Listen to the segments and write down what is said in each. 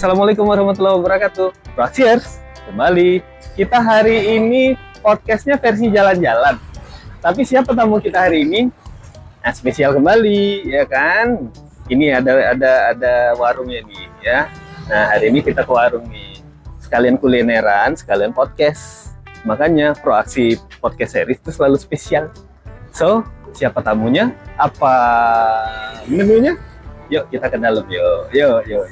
Assalamualaikum warahmatullahi wabarakatuh. Cheers, kembali. Kita hari ini podcastnya versi jalan-jalan. Tapi siapa tamu kita hari ini? Nah, spesial kembali, ya kan? Ini ada warungnya nih, ya. Nah, hari ini kita ke warung nih. Sekalian kulineran, sekalian podcast. Makanya Proaksi Podcast Series itu selalu spesial. So, siapa tamunya? Apa menunya? Yuk kita ke dalam yuk. Yuk. Yuk.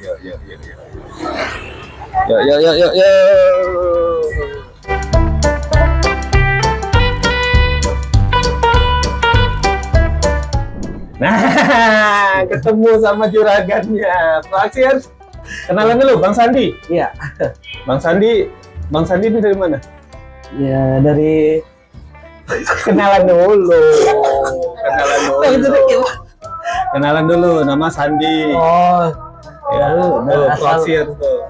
Nah, ketemu sama juragannya. Proaksi harus kenalan dulu, Bang Sandi. Iya. Bang Sandi ini dari mana? Ya dari Kenalan dulu. Kenalan dulu, nama Sandi. oh Ya, Proaksi tuh.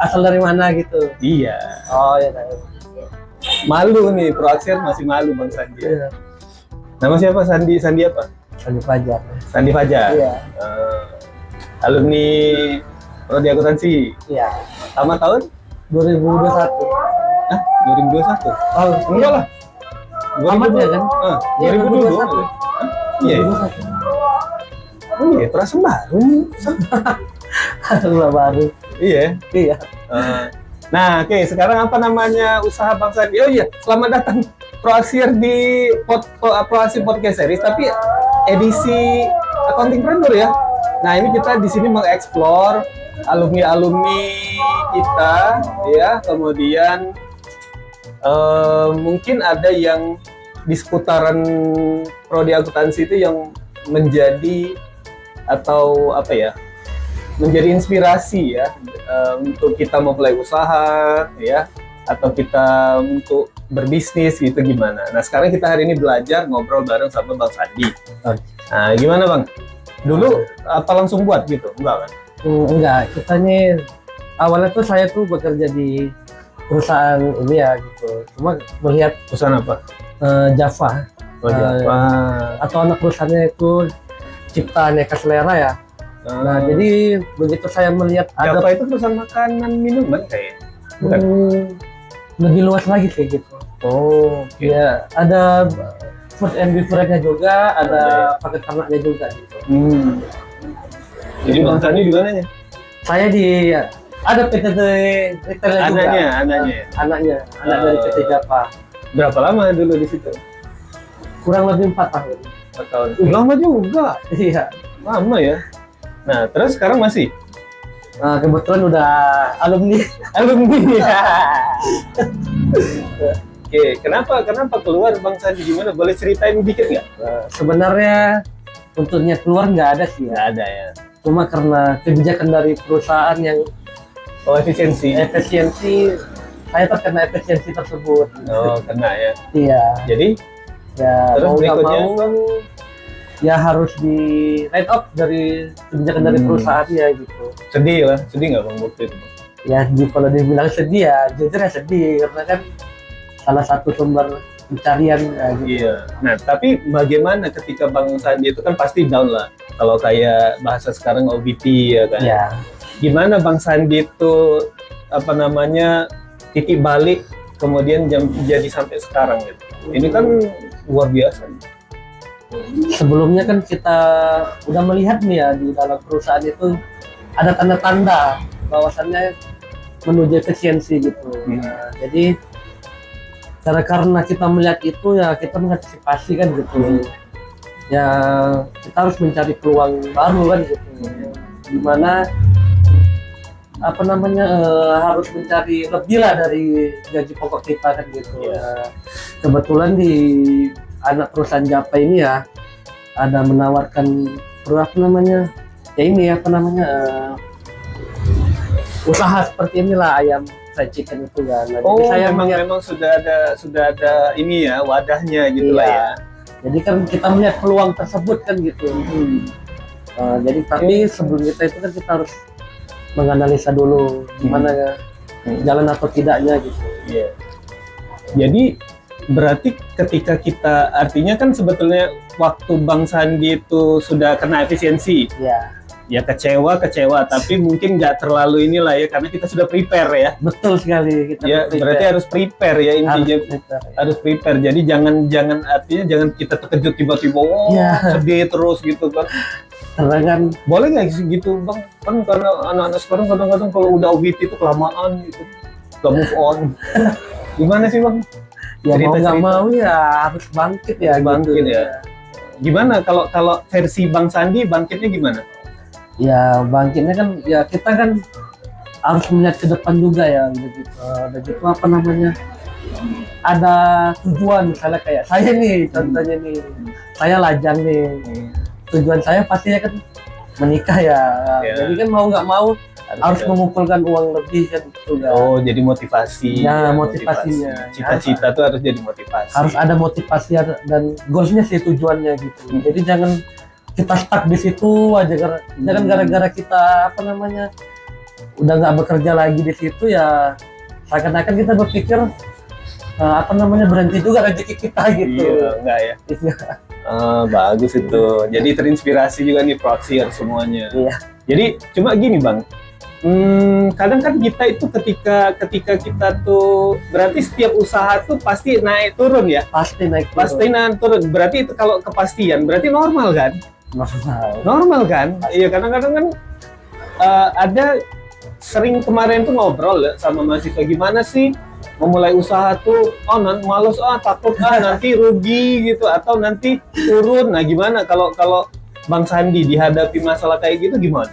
asal dari mana gitu. Iya. Oh ya tahu. Malu nih, Proaksi masih malu Bang Sandi. Iya. Nama siapa? Sandi apa? Sandi Fajar. Sandi Fajar. Iya. Alumni Prodi Akuntansi. Iya. Sama tahun? 2021. Hah? 2021? Oh Enggak lah. Amat ya kan? 2022. Iya. 2021. Oh iya, terasa baru. Alhamdulillah baru. Iya. Iya. Nah, oke, sekarang apa namanya usaha Bang Sandi? Oh iya, selamat datang Proaksir di Proaksi Podcast Series, tapi edisi accounting preneur ya. Nah, ini kita di sini mengeksplor alumni kita, ya. Kemudian mungkin ada yang di seputaran prodi akuntansi itu yang menjadi atau apa ya? Menjadi inspirasi ya untuk kita memulai usaha ya, atau kita untuk berbisnis gitu gimana. Nah, sekarang kita hari ini belajar ngobrol bareng sama Bang Sandi. Nah, gimana Bang? Dulu apa langsung buat gitu? Enggak kan? Enggak, kita nih awalnya tuh saya tuh bekerja di perusahaan ini ya gitu. Cuma melihat Perusahaan apa? Java. Java. Atau anak perusahaannya itu ciptaan Eka Selera ya. Nah, jadi begitu saya melihat Java itu perusahaan makanan minuman kayaknya. Bukan? Lebih luas lagi sih gitu. Oh, Ya, ada food and beverage-nya juga, ada paket ternaknya juga gitu. Jadi Bang Sandi di mananya? Saya di ada PT retailnya juga. Anaknya. Anak dari PT Java. Berapa lama dulu di situ? Kurang lebih 4 tahun. 4 tahun. Lama juga. Iya. Lama ya. Nah, terus sekarang masih? Nah, kebetulan udah alumni. Ya. Oke, kenapa keluar Bang Sandi, gimana? Boleh ceritain dikit nggak? Sebenarnya untuk niat keluar nggak ada sih ya. Nggak ada ya. Cuma karena kebijakan dari perusahaan yang Efisiensi. saya terkena efisiensi tersebut. Oh, kena ya. Iya. Jadi? Ya, Terus mau nggak berikutnya? mau ya harus di write off dari kebijakan dari perusahaannya gitu. Sedih nggak Bang waktu itu? Ya kalau dibilang sedih ya jujur ya sedih karena kan salah satu sumber pencarian ya, gitu. Iya. Nah, tapi bagaimana ketika Bang Sandi itu kan pasti down lah. Kalau kayak bahasa sekarang OBT ya kan. Ya. Gimana Bang Sandi itu apa namanya titik balik kemudian jadi sampai sekarang gitu. Ini kan luar biasa. Sebelumnya kan kita udah melihat nih ya di dalam perusahaan itu ada tanda-tanda bahwasannya menuju efisiensi gitu. Nah, jadi karena kita melihat itu ya kita mengantisipasi kan gitu. Ya kita harus mencari peluang baru kan gitu. Dimana apa namanya harus mencari lebih lah dari gaji pokok kita kan gitu. Nah, kebetulan di anak perusahaan Java ini ya ada menawarkan usaha seperti inilah ayam fried chicken itu kan. Nah, Oh, jadi saya memang sudah ada ini ya wadahnya gitu lah ya. Jadi kan kita melihat peluang tersebut kan gitu. Jadi tapi sebelum kita itu kan kita harus menganalisa dulu gimana ya jalan atau tidaknya gitu. Iya. Jadi berarti ketika kita artinya kan sebetulnya waktu Bang Sandi itu sudah kena efisiensi. Iya. Ya kecewa, tapi mungkin nggak terlalu inilah ya, karena kita sudah prepare ya. Betul sekali kita Ya, prepare. berarti harus prepare ya intinya. Harus Prepare. Jadi jangan artinya jangan kita terkejut tiba-tiba, sedih terus gitu kan. Karena kan Boleh nggak sih gitu bang? Kan karena anak-anak sekarang kadang-kadang kalau udah OVT itu kelamaan gitu, gak move on. Gimana sih bang? ya mau Cerita-cerita. nggak mau ya harus bangkit ya. Bangkit gitu. ya. Gimana kalau versi Bang Sandi bangkitnya gimana? Ya bangkitnya kan ya kita kan harus melihat ke depan juga ya begitu apa namanya, ada tujuan. Misalnya kayak saya nih contohnya nih, saya lajang nih, tujuan saya pastinya kan menikah ya. Jadi kan mau nggak mau harus mengumpulkan uang lebih kan juga. Oh, jadi motivasi. Ya, motivasinya. Cita-cita tuh harus jadi motivasi. Harus ada motivasi dan goalsnya sih, tujuannya gitu. Jadi jangan kita stuck di situ aja, jangan gara-gara kita apa namanya udah nggak bekerja lagi di situ ya seakan-akan kita berpikir apa namanya berhenti juga rezeki kita gitu. Iya, enggak ya. Bagus itu. Jadi terinspirasi juga nih Proxier semuanya. Iya. Jadi cuma gini bang, kadang kan kita itu ketika kita tuh berarti setiap usaha tuh pasti naik turun ya. Pasti naik turun. Pasti naik turun. Berarti itu kalau kepastian berarti normal kan? Normal kan? Iya, kadang-kadang kan ada sering kemarin tuh ngobrol ya sama mahasiswa, gimana sih memulai usaha tuh, males takut nanti rugi gitu atau nanti turun. Nah gimana kalau Bang Sandi dihadapi masalah kayak gitu gimana?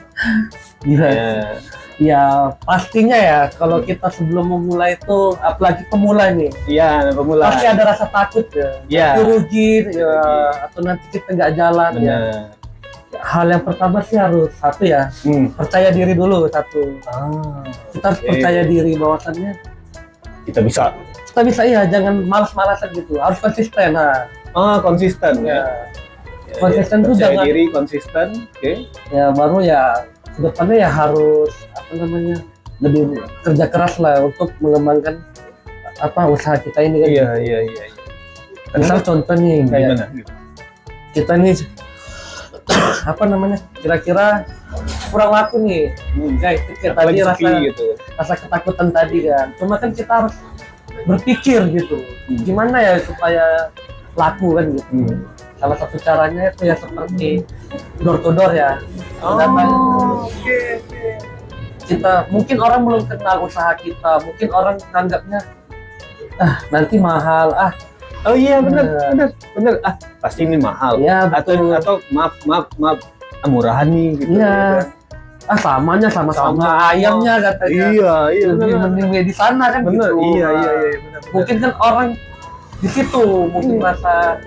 Ya pastinya ya kalau kita sebelum memulai itu, apalagi pemula nih. Iya, pemula. Pasti ada rasa takut ya. Iya. Nanti rugi ya, atau nanti kita nggak jalan. Benar. Ya. Hal yang pertama sih harus satu ya, percaya diri dulu satu. Kita harus percaya diri bahwasannya kita bisa. Kita bisa ya, jangan malas-malasan gitu. Harus konsisten. Konsisten ya. Konsisten tuh percaya jangan diri, konsisten. Oke. Ya baru ya kedepannya ya harus apa namanya lebih kerja keras lah untuk mengembangkan apa usaha kita ini kan. Iya. Misal contoh nih kayak Gimana? kita nih apa namanya kira-kira kurang laku nih, kayak kita tadi rasa ketakutan tadi kan. Cuma kan kita harus berpikir gitu, gimana ya supaya laku kan gitu. Salah satu caranya itu ya seperti door to door ya. Kita mungkin orang belum kenal usaha kita, mungkin orang menganggapnya nanti mahal. Oh iya benar. Pasti ini mahal. Ya, atau maaf murahan nih gitu. Iya. Sama ayamnya katanya. Iya. Lebih mending di sana kan. Bener. Gitu. Iya. Benar. Mungkin kan orang di situ mungkin merasa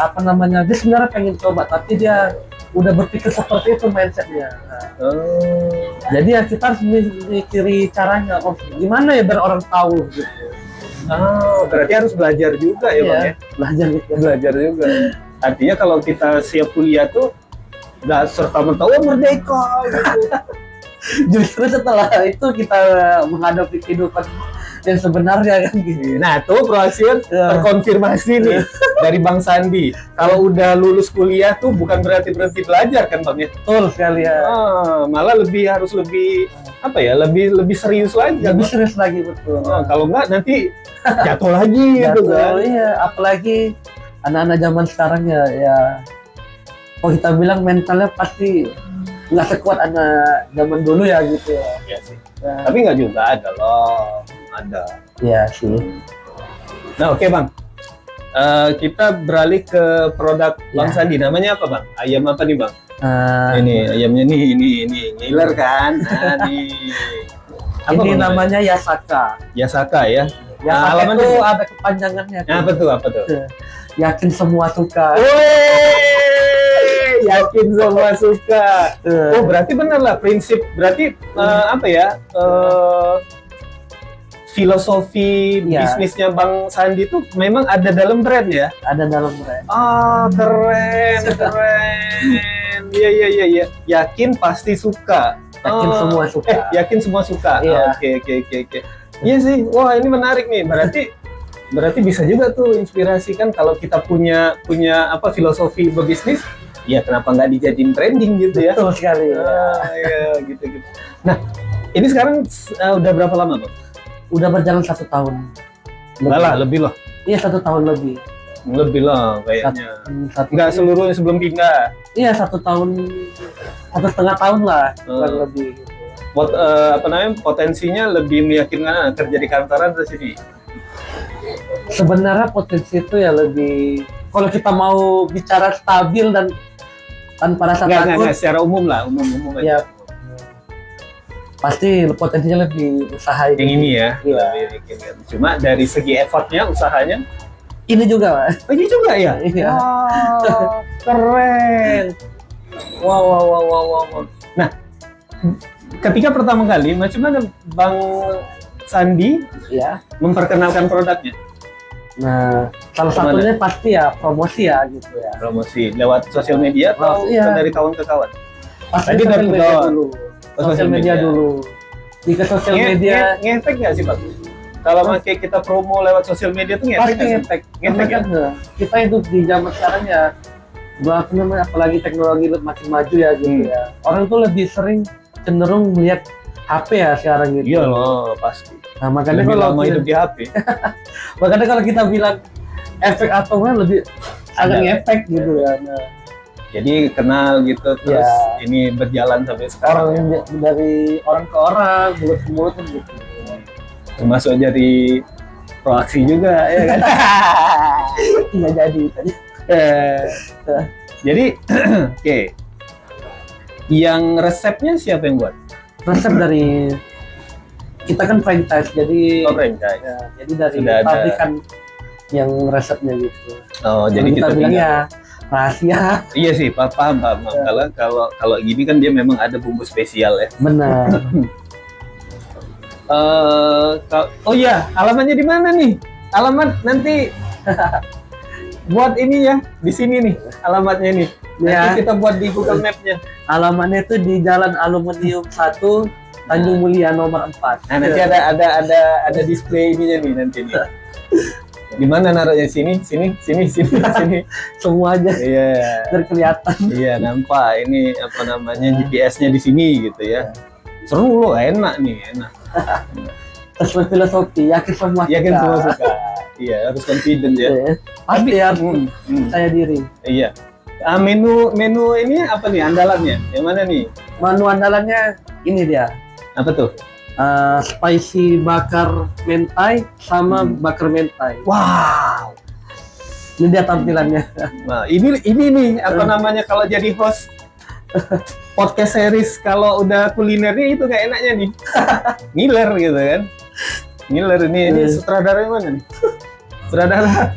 apa namanya dia sebenarnya pengen coba tapi dia udah berpikir seperti itu mindsetnya. Jadi ya kita harus mikiri caranya. Gimana ya biar orang tahu gitu. Berarti harus belajar juga ya Bang ya? Belajar juga. Artinya kalau kita siap kuliah tuh nggak serta-merta merdeka gitu. Justru setelah itu kita menghadapi kehidupan yang sebenarnya kan gitu. Nah tuh Proxier terkonfirmasi nih dari Bang Sandi. Kalau udah lulus kuliah tuh bukan berarti berhenti belajar kan Bang ya? Betul sekali ya. Malah harus lebih apa ya? Lebih serius lagi. Lebih serius lagi betul. Kalau nggak nanti jatuh lagi gitu kan. Iya, apalagi anak-anak zaman sekarang ya kalau kita bilang mentalnya pasti nggak sekuat anak zaman dulu ya gitu ya. Iya sih. Tapi nggak juga ada loh. Ada. Iya sih. Nah oke Bang, kita beralih ke produk Bang Sandi. Namanya apa Bang? Ayam apa nih Bang? Ini ayamnya nih, ini ngiler kan? Nah nih. Apa ini namanya Yasaka. Yasaka ya. Yasaka itu ada kepanjangannya. Apa tuh? Yakin semua suka. Yakin semua suka. Oh berarti benar lah prinsip. Berarti apa ya? Filosofi bisnisnya Bang Sandi itu memang ada dalam brand ya? Ada dalam brand. Keren. Iya. Yakin pasti suka. Yakin semua suka. Yakin semua suka. Iya. Oke. Iya sih. Wah, ini menarik nih. Berarti bisa juga tuh inspirasi kan kalau kita punya apa filosofi berbisnis, Iya, kenapa nggak dijadiin branding gitu ya? Betul sekali. Iya, gitu. Nah, ini sekarang udah berapa lama, Bang? Udah berjalan 1 tahun. Enggak lah, lebih lah. Iya, 1 tahun lebih. Lebih lah kayaknya. Satu- Nggak seluruhnya sebelum pindah. Iya, 1 tahun, 1,5 tahun lah kurang Hmm. lebih. Gitu. Potensinya lebih meyakinkan kerja di kantoran atau sini? Sebenarnya potensi itu ya lebih, kalau kita mau bicara stabil dan tanpa rasa takut, Nggak, secara umum lah, umum aja. ya pasti potensinya lebih usaha Yang ini ya, Iya. lebih meyakinkan. Cuma dari segi effortnya, usahanya, Ini juga, Mas. ini juga ya? Iya. Wow, keren. Wow. Nah, ketika pertama kali, macam mana Bang Sandi Ya. memperkenalkan produknya? Nah, salah Kemana? satunya pasti ya promosi ya gitu ya. Promosi lewat sosial media atau Iya. dari kawan ke kawan? Pasti Tadi sosial door to media door. dulu. Oh, Sosial media dulu. Jika sosial media ngefek nggak sih Bang? Kalau pakai kita promo lewat sosial media tuh ngefek pasti nggak sih? ngefek. Ngefek ya? Kan, kita itu di zaman sekarang ya, apa namanya, apalagi teknologi makin maju ya gitu ya. Orang tuh lebih sering cenderung melihat HP ya sekarang gitu. Iya loh, pasti. Nah, makanya Lebih kalau lama hidup di HP. makanya kalau kita bilang efek atau enggak lebih agak Ada. ngefek gitu ya. Nah, Jadi kenal gitu, terus Ya. ini berjalan sampai sekarang. orang dari orang ke orang, mulut ke mulut kan gitu. Termasuk jadi proaksi juga, ya kan? Nggak jadi tadi. Jadi, oke. Yang resepnya siapa yang buat? Resep dari kita kan franchise, jadi Oh, franchise. ya, jadi dari Sudah ada. pabrikan yang resepnya gitu. Oh, jadi kita bilang tinggal. ya rahasia. Iya sih, paham. Kalau gini kan dia memang ada bumbu spesial ya. Benar. Oh iya, alamatnya di mana nih? Alamat nanti buat ini ya, di sini nih alamatnya nih. Nanti Ya. kita buat di Google Map-nya. Alamatnya itu di Jalan Aluminium 1, Tanjung Mulia nomor 4. Nah, nanti ada display ininya nih nanti nih. Di mana naruhnya? Sini. Semua aja Iya. terkelihatan. Iya, nampak ini apa namanya GPS-nya di sini gitu ya. Seru loh, enak nih, enak. Sesuai filosofi, yakin semua Yakin kita. semua suka. Iya, harus confident ya. Ya. Pasti harus Hmm. saya diri. Iya. Menu ini apa nih andalannya? Yang mana nih? Menu andalannya ini dia. Apa tuh? Spicy bakar mentai sama bakar mentai. Wow. Ini dia tampilannya. Nah, ini nih apa namanya kalau jadi host podcast series kalau udah kulinernya itu kayak enaknya nih. Ngiler gitu kan. Ngiler ini sutradara yang mana nih? Sutradara.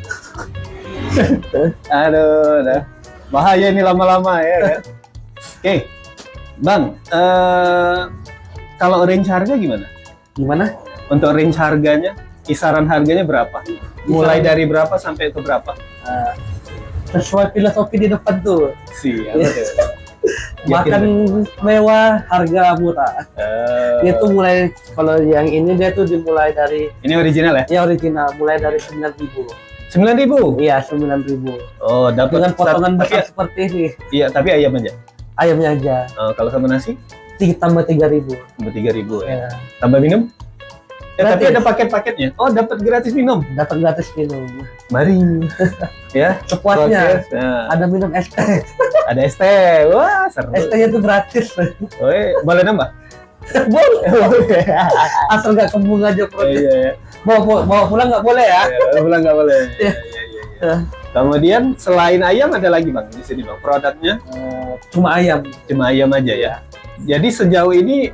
Aduh, dah. Bahaya ini lama-lama ya kan. Oke. Bang, kalau range harga gimana? Gimana? Untuk range harganya, kisaran harganya berapa? Mulai dari berapa sampai ke berapa? Sesuai filosofi di depan tuh. Siap. Makan mewah, harga murah. Itu mulai, kalau yang ini dia tuh dimulai dari, Ini original ya? ya original, mulai dari 9.000. 9.000. Iya, 9.000. Oh, dapat Dengan potongan tapi, besar seperti ini. iya, tapi ayam aja. Ayamnya aja. Kalau sama nasi, Tambah 3.000. tambah 3.000 ya. Ya. Tambah minum? Tapi Gratis. ada paket-paketnya. Oh, dapat gratis minum. Dapat gratis minum. Mari. Ya, Sepuasnya. podcast. Nah, Ada minum es teh. ada es teh. Wah, seru. Es tehnya tuh gratis. Boleh nambah? Boleh. Asal nggak kembung aja perutnya. Iya. Bawa pulang nggak boleh ya. Pulang nggak boleh. Iya. Iya. Kemudian selain ayam ada lagi bang di sini bang produknya Cuma ayam. cuma ayam aja ya. Jadi sejauh ini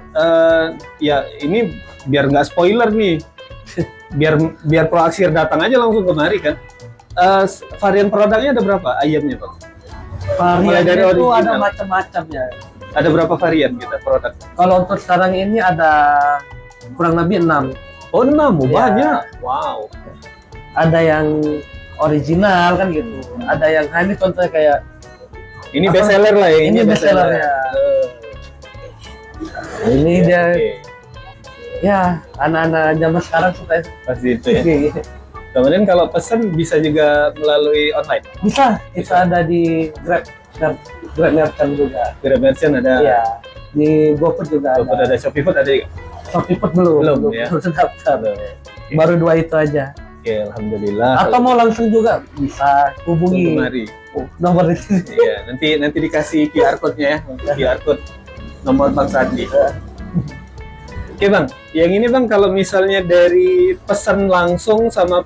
ya ini biar nggak spoiler nih, biar proaksir datang aja langsung kemari kan. Varian produknya ada berapa ayamnya bang? Mulai dari Variannya itu original. ada macam-macam ya. Ada berapa varian kita produk? Kalau untuk sekarang ini ada kurang lebih 6. Oh 6, Ya. banyak. Wow. Ada yang original kan gitu. Ada yang ini contohnya kayak Ini Apa? best seller lah ya. Ini best sellernya. Ini dia Oke. ya anak-anak zaman sekarang suka Pasti itu ya. Kemudian kalau pesan bisa juga melalui online. bisa ada di Grab. Grab Merchant juga. Grab Merchant ada. Iya. Di GoFood juga GoFood ada, Shopee Food ada juga. Shopee Food belum Ya. daftar. Baru 2 itu aja. Oke, alhamdulillah. Atau mau langsung juga bisa hubungi Mari. nomor di sini. Iya, nanti dikasih QR code-nya ya. QR code nomor Bang Sandi. Oke Bang, yang ini Bang kalau misalnya dari pesan langsung sama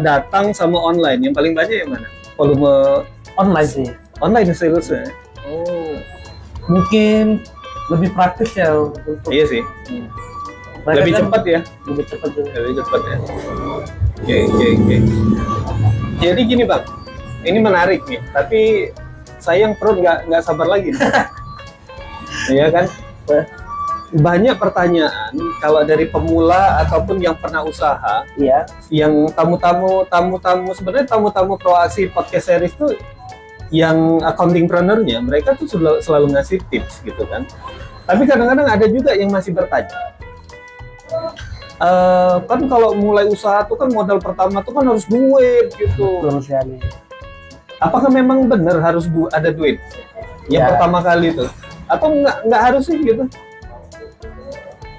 datang sama online, yang paling banyak yang mana? Volume Online sih. online salesnya? Oh, Mungkin lebih praktis ya untuk iya sih. mereka Lebih kan cepat ya. lebih cepat juga. Lebih cepat ya. Oke. Jadi gini Bang, ini menarik nih, tapi sayang perut nggak sabar lagi. Iya kan? Banyak pertanyaan kalau dari pemula ataupun yang pernah usaha, Iya. yang tamu-tamu sebenarnya tamu-tamu Proaksi Podcast Series tuh yang accounting-preneurnya, mereka tuh selalu ngasih tips gitu kan. Tapi kadang-kadang ada juga yang masih bertanya. Kan kalau mulai usaha tuh kan modal pertama tuh kan harus duit gitu. Betul sekali. Apakah memang benar harus ada duit yang Ya. pertama kali itu? Atau nggak harus sih gitu?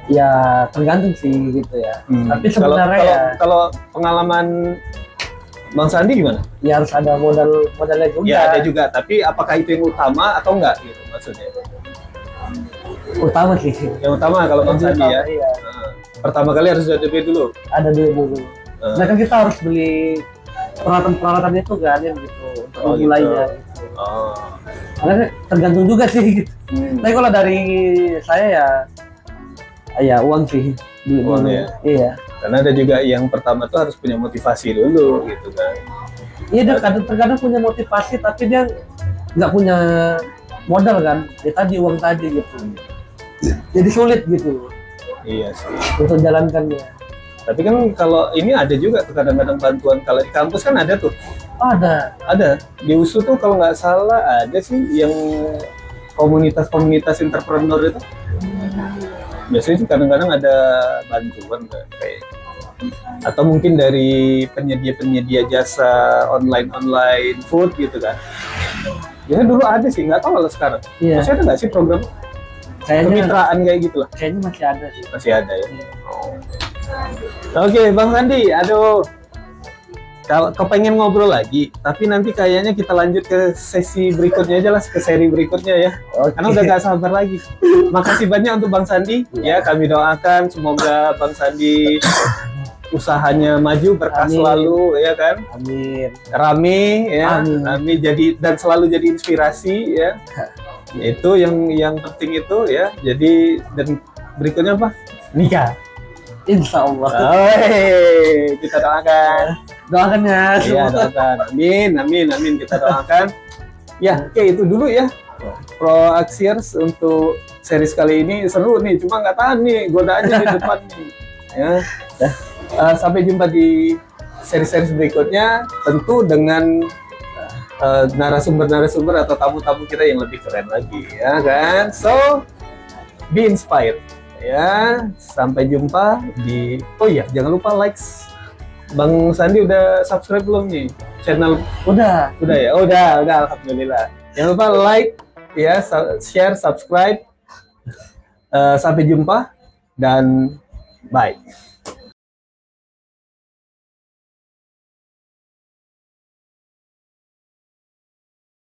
Ya tergantung sih gitu ya. Tapi Kalau sebenarnya kalau pengalaman Bang Sandi gimana? ya harus ada modalnya juga. Ya ada juga, tapi apakah itu yang utama atau enggak gitu maksudnya? Utama sih. Yang utama kalau Bang Sandi ya. Iya. Pertama kali harus ada duit dulu. Ada duit dulu. Nah kan kita harus beli peralatan itu kan ya gitu untuk memulainya. Gitu. Oh. Karena tergantung juga sih gitu. Tapi kalau dari saya ya uang sih. Duit Uang dulu. ya? Iya. Karena ada juga yang pertama tuh harus punya motivasi dulu gitu kan. Iya dia terkadang punya motivasi tapi dia nggak punya modal kan. Ya tadi uang tadi gitu. Jadi sulit gitu Iya sih. untuk jalankannya. Tapi kan kalau ini ada juga tuh kadang-kadang bantuan, kalau di kampus kan ada tuh. Ada. Di USU tuh kalau nggak salah ada sih yang komunitas entrepreneur itu. Biasanya sih kadang-kadang ada bantuan kayak, atau mungkin dari penyedia jasa online food gitu kan. Ya dulu ada sih, nggak tahu kalau sekarang. Iya. Masih ada nggak sih program Kayaknya kemitraan kayak gitu lah? kayaknya masih ada sih. Masih ada ya. Oke, Bang Sandi, aduh, kalau kepengen ngobrol lagi, tapi nanti kayaknya kita lanjut ke sesi berikutnya aja lah, ke seri berikutnya ya. Karena udah gak sabar lagi. Makasih banyak untuk Bang Sandi. Ya, kami doakan semoga Bang Sandi usahanya maju, berkah Amin. selalu, ya kan? Amin. Rame, ya. Amin. Rame jadi dan selalu jadi inspirasi, ya. Itu yang penting itu, ya. Jadi dan berikutnya apa? Nikah. Insya Allah. Kita doakan. Doakan ya. Iya, doakan. Amin. Kita doakan. Ya, oke itu dulu ya. Proaxiers untuk series kali ini seru nih. Cuma nggak tahan nih, godaannya di depan nih. Ya. Sampai jumpa di seri-seri berikutnya. Tentu dengan narasumber atau tamu-tamu kita yang lebih keren lagi, ya kan? So, be inspired. Ya, sampai jumpa di. Oh iya, jangan lupa likes. Bang Sandi udah subscribe belum nih channel? Udah. Ya, udah, alhamdulillah. Jangan lupa like, ya, share, subscribe. Sampai jumpa dan bye.